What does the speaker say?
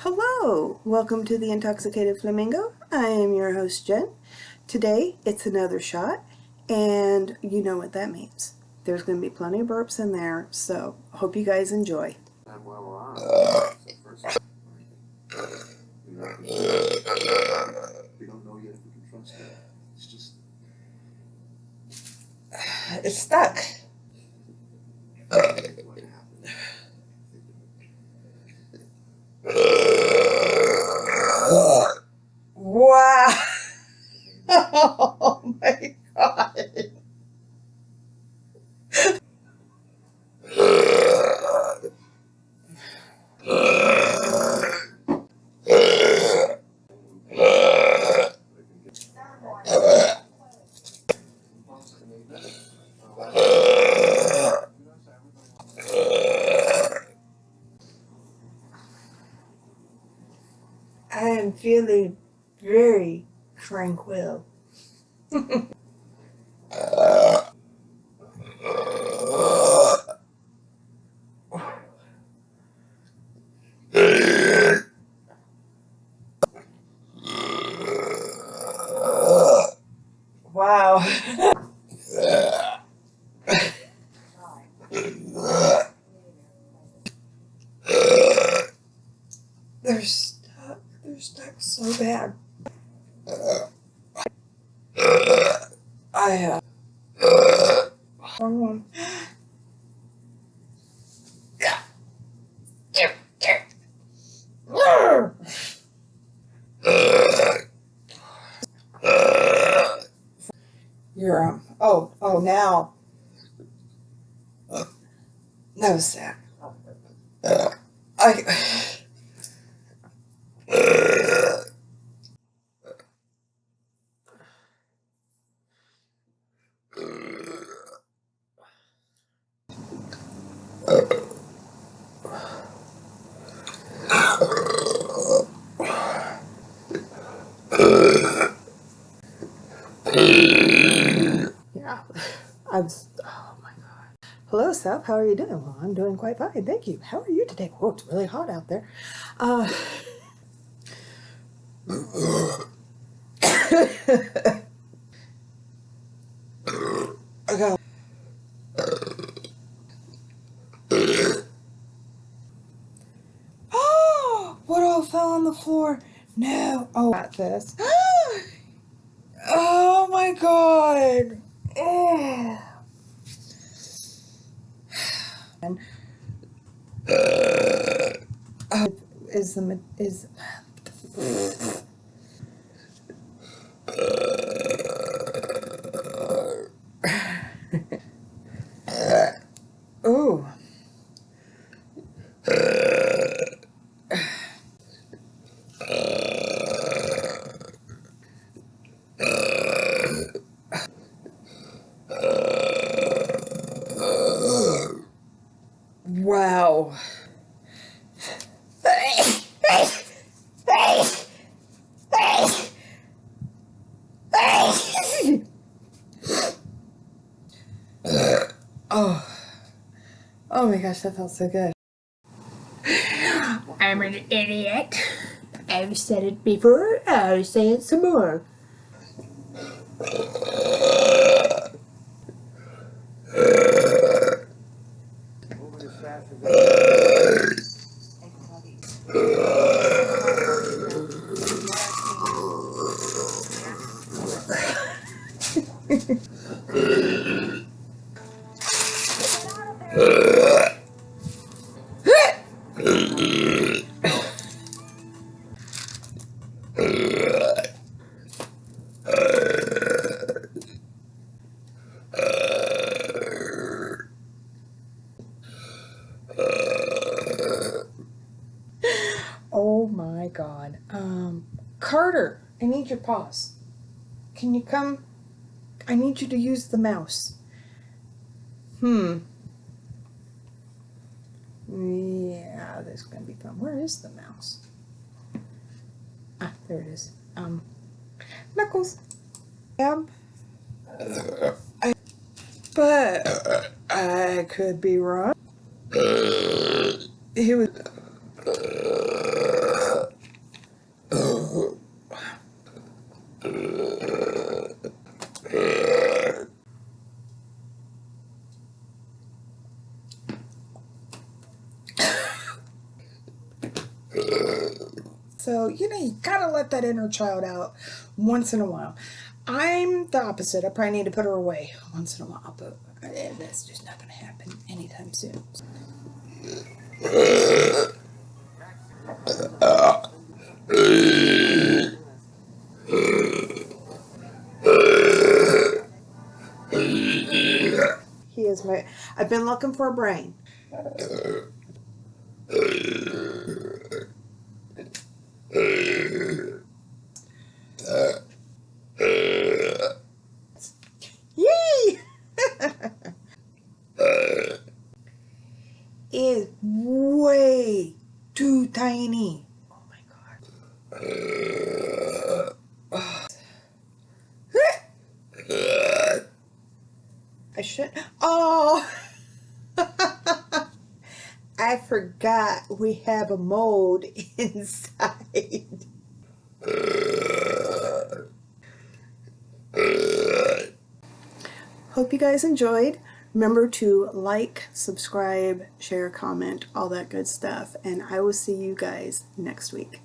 Hello! Welcome to the Intoxicated Flamingo. I am your host, Jen. Today, it's another shot, and you know what that means. There's going to be plenty of burps in there, so hope you guys enjoy. It's stuck. Wow! Oh my god! I am feeling very tranquil. Wow. They're stuck. They're stuck so bad. I wrong one. You're oh now. No, Zach. I yeah. Oh my god. Hello, Seth. How are you doing? Well, I'm doing quite fine. Thank you. How are you today? Oh, it's really hot out there. I got. Oh, what all fell on the floor? No. Oh, got this. Oh my god. Oh. And is ooh. Wow. Oh. Oh my gosh, that felt so good. I'm an idiot. I've said it before, I'll say it some more. Oh my god. Carter, I need your paws. Can you come? I need you to use the mouse. Yeah, this is gonna be fun. Where is the mouse? Ah, there it is. Knuckles. But I could be wrong. He was. So, you know, you gotta let that inner child out once in a while. I'm the opposite. I probably need to put her away once in a while, but that's just not gonna happen anytime soon. He is my. I've been looking for a brain. Yay! Is way too tiny. Oh my god. I should. Oh! I forgot we have a mold inside. Hope you guys enjoyed. Remember to like, subscribe, share, comment, all that good stuff. And I will see you guys next week.